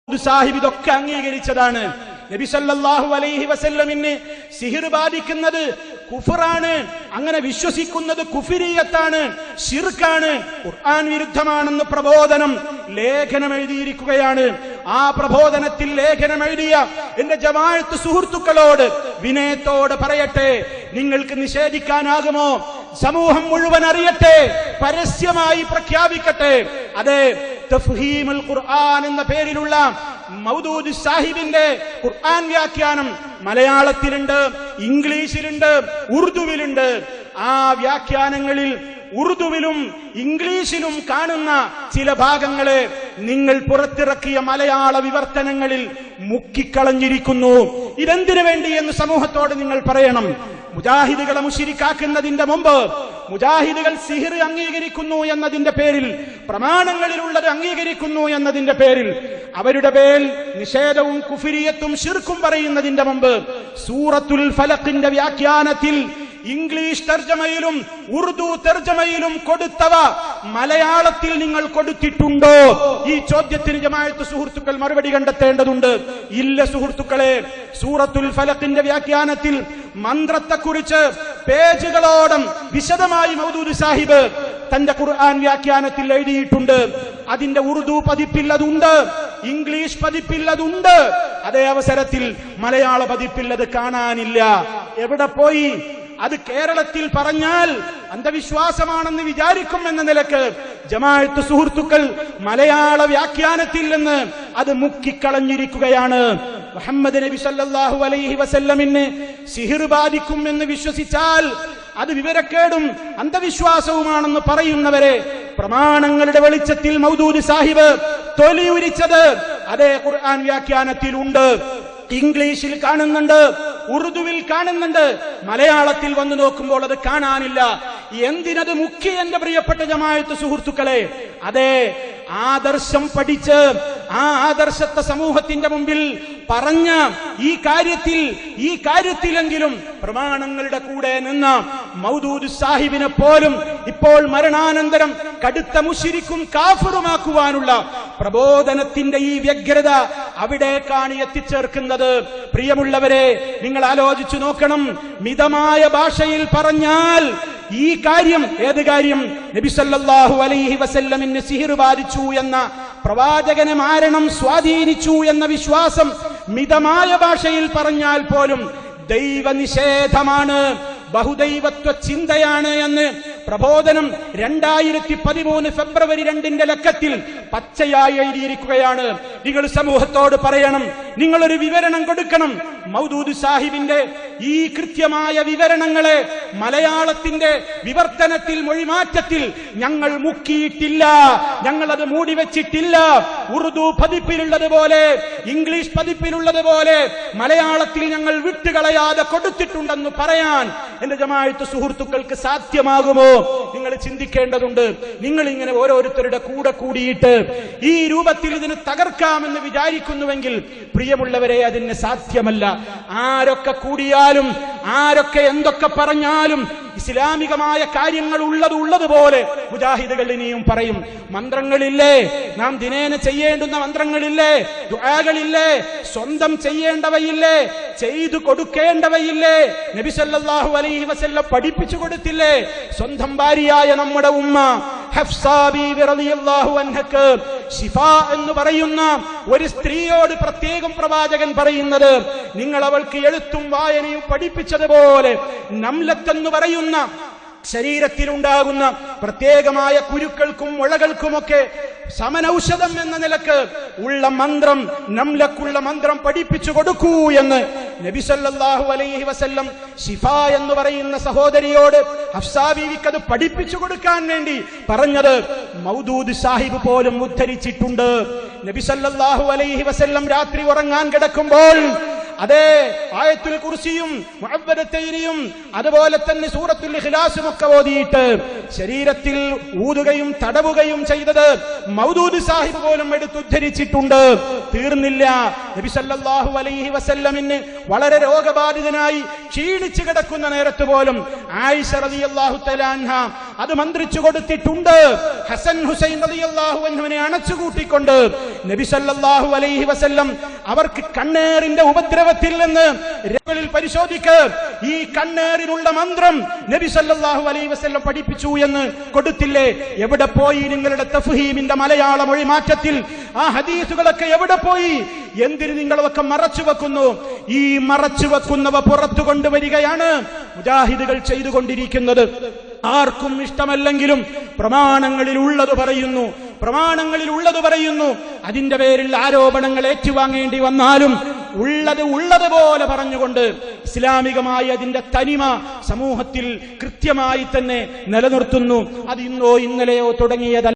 സാഹിബ് ഇതൊക്കെ അംഗീകരിച്ചതാണ്. നബി സല്ലല്ലാഹു അലൈഹി വസല്ലമിന് സിഹിർ ബാധിക്കുന്നത് കുഫറാണ്, അങ്ങനെ വിശ്വസിക്കുന്നത് കുഫിരിയത്താണ്, ശിർക്കാണ്, ഖുർആൻ വിരുദ്ധമാണെന്ന് പ്രബോധനം ലേഖനം എഴുതിയിരിക്കുകയാണ്. ആ പ്രബോധനത്തിൽ ലേഖനം എഴുതിയ എന്റെ ജമാഅത്ത് സുഹൃത്തുക്കളോട് വിനയത്തോടെ പറയട്ടെ, നിങ്ങൾക്ക് നിഷേധിക്കാനാകുമോ? സമൂഹം മുഴുവൻ അറിയട്ടെ, പരസ്യമായി പ്രഖ്യാപിക്കട്ടെ. അതെ, തഫ്ഹീമുൽ ഖുർആൻ എന്ന പേരിലുള്ള മൗദൂദ് സാഹിബിന്റെ ഖുർആൻ വ്യാഖ്യാനം മലയാളത്തിലുണ്ട്, ഇംഗ്ലീഷിലുണ്ട്, ഉറുദുവിലുണ്ട്. ആ വ്യാഖ്യാനങ്ങളിൽ ഉറുദുവിലും ഇംഗ്ലീഷിലും കാണുന്ന ചില ഭാഗങ്ങളെ നിങ്ങൾ പുറത്തിറക്കിയ മലയാള വിവർത്തനങ്ങളിൽ മുക്കിക്കളഞ്ഞിരിക്കുന്നു. ഇതെന്തിനു വേണ്ടി എന്ന് സമൂഹത്തോട് നിങ്ങൾ പറയണം. മുജാഹിദുകളെ മുശ്രിക്കാക്കുന്നതിന്റെ മുമ്പ് മുജാഹിദുകൾ സിഹിർ അംഗീകരിക്കുന്നു എന്നതിന്റെ പേരിൽ, പ്രമാണങ്ങളിലുള്ളത് അംഗീകരിക്കുന്നു എന്നതിന്റെ പേരിൽ അവരുടെ പേരിൽ നിഷേധവും കുഫിരിയത്തും ശിർക്കും പറയുന്നതിന്റെ മുമ്പ് സൂറത്തുൽ ഫലഖിന്റെ വ്യാഖ്യാനത്തിൽ ഇംഗ്ലീഷ് തർജമയിലും ഉറുദു തർജമയിലും കൊടുത്തവ മലയാളത്തിൽ നിങ്ങൾ കൊടുത്തിട്ടുണ്ടോ? ഈ ചോദ്യത്തിന് ജമാഅത്ത് സുഹൃത്തുക്കൾ മറുപടി കണ്ടെത്തേണ്ടതുണ്ട്. ഇല്ല സുഹൃത്തുക്കളെ, സൂറത്തുൽ ഫലഖിന്റെ വ്യാഖ്യാനത്തിൽ മന്ത്രത്തെക്കുറിച്ച് പേജുകളോളം വിശദമായി മൗദൂദ് സാഹിബ് തന്റെ ഖുർആൻ വ്യാഖ്യാനത്തിൽ എഴുതിയിട്ടുണ്ട്. അതിന്റെ ഉറുദു പതിപ്പിൽ അതുണ്ട്, ഇംഗ്ലീഷ് പതിപ്പിൽ അതുണ്ട്. അതേ അവസരത്തിൽ മലയാള പതിപ്പിൽ അത് കാണാനില്ല. എവിടെ പോയി? അത് കേരളത്തിൽ പറഞ്ഞാൽ അന്ധവിശ്വാസമാണെന്ന് വിചാരിക്കും എന്ന നിലക്ക് ജമാഅത്ത് സുഹൃത്തുക്കൾ മലയാള വ്യാഖ്യാനത്തിൽ നിന്ന് അത് മുക്കിക്കളഞ്ഞിരിക്കുകയാണ്. മുഹമ്മദ് നബി സല്ലല്ലാഹു അലൈഹി വസല്ലമിന് സിഹിർ ബാധിക്കും എന്ന് വിശ്വസിച്ചാൽ അത് വിവരക്കേടും അന്ധവിശ്വാസവുമാണെന്ന് പറയുന്നവരെ പ്രമാണങ്ങളുടെ വെളിച്ചത്തിൽ മൗദൂദ് സാഹിബ് തൊലിയുരിച്ചത് അതേ ഖുർആൻ വ്യാഖ്യാനത്തിലുണ്ട്, ഇംഗ്ലീഷിൽ കാണുന്നുണ്ട്, ഉറുദുവിൽ കാണുന്നുണ്ട്. മലയാളത്തിൽ വന്നു നോക്കുമ്പോൾ അത് കാണാനില്ല. എന്തിനത് മുഖ്യ? എന്റെ പ്രിയപ്പെട്ട ജമാഅത്ത് സുഹൃത്തുക്കളെ, അതെ, ആദർശം പഠിച്ച് ആ ആദർശത്തെ സമൂഹത്തിന്റെ മുമ്പിൽ പറഞ്ഞ ഈ കാര്യത്തിലെങ്കിലും പ്രമാണങ്ങളുടെ കൂടെ നിന്ന മൗദൂദ് സാഹിബിനെ പോലും ഇപ്പോൾ മരണാനന്തരം കടുത്ത മുശ്രിക്കും കാഫിറുമാക്കുവാനുള്ള പ്രബോധനത്തിന്റെ ഈ വ്യഗ്രത അവിടേക്കാണ് എത്തിച്ചേർക്കുന്നത്. പ്രിയമുള്ളവരെ, നിങ്ങൾ ആലോചിച്ചു നോക്കണം. മിതമായ ഭാഷയിൽ പറഞ്ഞാൽ ഈ കാര്യം, ഏത് കാര്യം? നബി സല്ലല്ലാഹു അലൈഹി വസല്ലമിന് സിഹിർ ബാധിച്ചു എന്ന, പ്രവാചകനെ മാരണം സ്വാധീനിച്ചു എന്ന വിശ്വാസം മിതമായ ഭാഷയിൽ പറഞ്ഞാൽ പോലും ദൈവനിഷേധമാണ്, ബഹുദൈവത്വ ചിന്തയാണ് എന്ന് പ്രബോധനം 2013 ഫെബ്രുവരി 2 ലക്കത്തിൽ പച്ചയായി എഴുതിയിരിക്കുകയാണ്. നിങ്ങൾ സമൂഹത്തോട് പറയണം, നിങ്ങളൊരു വിവരണം കൊടുക്കണം. മൗദൂദ് സാഹിബിന്റെ ഈ കൃത്യമായ വിവരണങ്ങളെ മലയാളത്തിന്റെ വിവർത്തനത്തിൽ, മൊഴിമാറ്റത്തിൽ ഞങ്ങൾ മുക്കിയിട്ടില്ല, ഞങ്ങളത് മൂടിവെച്ചിട്ടില്ല. ഉറുദു പതിപ്പിലുള്ളതുപോലെ, ഇംഗ്ലീഷ് പതിപ്പിലുള്ളതുപോലെ മലയാളത്തിൽ ഞങ്ങൾ വിട്ടുകളയാതെ കൊടുത്തിട്ടുണ്ടെന്ന് പറയാൻ എന്റെ ജമാഅത്ത് സുഹൃത്തുക്കൾക്ക് സാധ്യമാകുമോ? നിങ്ങൾ ചിന്തിക്കേണ്ടതുണ്ട്. നിങ്ങൾ ഇങ്ങനെ ഓരോരുത്തരുടെ കൂടെ കൂടിയിട്ട് ഈ രൂപത്തിൽ ഇതിന് തകർക്കാമെന്ന് വിചാരിക്കുന്നുവെങ്കിൽ പ്രിയമുള്ളവരെ, അതിന് സാധ്യമല്ല. ആരൊക്കെ കൂടിയാലും, ആരൊക്കെ എന്തൊക്കെ പറഞ്ഞാലും ഇസ്ലാമികമായ കാര്യങ്ങൾ ഉള്ളതുപോലെ മുജാഹിദുകൾ ഇനിയും പറയും. മന്ത്രങ്ങളില്ലേ, നാം ദിനേന ചെയ്യേണ്ടുന്ന മന്ത്രങ്ങളില്ലേ, ദുആകളില്ലേ, സ്വന്തം ചെയ്യേണ്ടവയില്ലേ, ചെയ്തു കൊടുക്കേണ്ടവയില്ലേ, നബി സല്ലല്ലാഹു അലൈഹി വസല്ലം പഠിപ്പിച്ചു കൊടുത്തില്ലേ? സ്വന്തം ഭാര്യയായ നമ്മുടെ ഉമ്മ ഹഫ്സാ ബീവി റളിയല്ലാഹു അൻഹക്ക് ശിഫാ എന്ന് പറയുന്ന ഒരു സ്ത്രീയോട് പ്രത്യേകം പ്രവാചകൻ പറയുന്നത്, നിങ്ങൾ അവൾക്ക് എഴുത്തും വായനയും പഠിപ്പിച്ചതുപോലെ നംലത്ത് എന്ന് പറയുന്ന ശരീരത്തിലുണ്ടാകുന്ന പ്രത്യേകമായ കുരുക്കൾക്കും മുഴകൾക്കുമൊക്കെ സമനൌഷധം എന്ന നിലക്ക് ഉള്ള മന്ത്രം, നംലക്കുള്ള മന്ത്രം പഠിപ്പിച്ചു കൊടുക്കൂ എന്ന് നബി സല്ലല്ലാഹു അലൈഹി വസല്ലം ശിഫാ എന്ന് പറയുന്ന സഹോദരിയോട്, ഹഫ്സാ ബീവിക്ക് അത് പഠിപ്പിച്ചു കൊടുക്കാൻ വേണ്ടി പറഞ്ഞത് മൗദൂദ് സാഹിബ് പോലും ഉദ്ധരിച്ചിട്ടുണ്ട്. നബി സല്ലല്ലാഹു അലൈഹി വസല്ലം രാത്രി ഉറങ്ങാൻ കിടക്കുമ്പോൾ അതേ ആയത്തുൽ കുർസിയും മുഅവ്വദത്തൈനിയും അതുപോലെ തന്നെ സൂറത്തുൽ ഇഖ്ലാസും ഒക്കെ ഓതിയിട്ട് ശരീരത്തിൽ ഊതുകയും തടവുകയും ചെയ്തത് മൗദൂദ് സാഹിബ് പോലും എടുത്തുദ്ധരിച്ചിട്ടുണ്ട്. തീർന്നില്ല. നബി സല്ലല്ലാഹു അലൈഹി വസല്ലമിന് വളരെ രോഗബാധിതനായി ക്ഷീണിച്ചു കിടക്കുന്ന നേരത്ത് പോലും ആയിഷ റളിയല്ലാഹു തആല അൻഹ അത് മന്ത്രിച്ചു കൊടുത്തിട്ടുണ്ട്. ഹസൻ ഹുസൈൻ റളിയല്ലാഹു അൻഹുവിനെ അണച്ചുകൂട്ടിക്കൊണ്ട് നബി സല്ലല്ലാഹു അലൈഹി വസല്ലം അവർക്ക് കണ്ണേറിന്റെ ഉപദ്രവത്തിൽ നിന്ന് പരിശോധിക്ക്, ഈ കണ്ണേറിനുള്ള മന്ത്രം നബി സല്ലല്ലാഹു അലൈഹി വസല്ലം പഠിപ്പിച്ചു എന്ന് കൊടുത്തില്ലേ? എവിടെ പോയി നിങ്ങളുടെ തഫ്ഹീമിന്റെ മലയാള മൊഴി മാറ്റത്തിൽ ആ ഹദീസുകളൊക്കെ എവിടെ പോയി? എന്തിന് നിങ്ങളതൊക്കെ മറച്ചു വെക്കുന്നു? ഈ മറച്ചു വെക്കുന്നവ പുറത്തു കൊണ്ടുവരികയാണ് മുജാഹിദുകൾ ചെയ്തുകൊണ്ടിരിക്കുന്നത്. ആർക്കും ഇഷ്ടമല്ലെങ്കിലും പ്രമാണങ്ങളിൽ ഉള്ളത് പറയുന്നു. അതിന്റെ പേരിൽ ആരോപണങ്ങൾ ഏറ്റുവാങ്ങേണ്ടി വന്നാലും ഉള്ളതുപോലെ പറഞ്ഞുകൊണ്ട് ഇസ്ലാമികമായി അതിന്റെ തനിമ സമൂഹത്തിൽ കൃത്യമായി തന്നെ നിലനിർത്തുന്നു. അത് ഇന്നോ ഇന്നലെയോ തുടങ്ങിയതല്ല.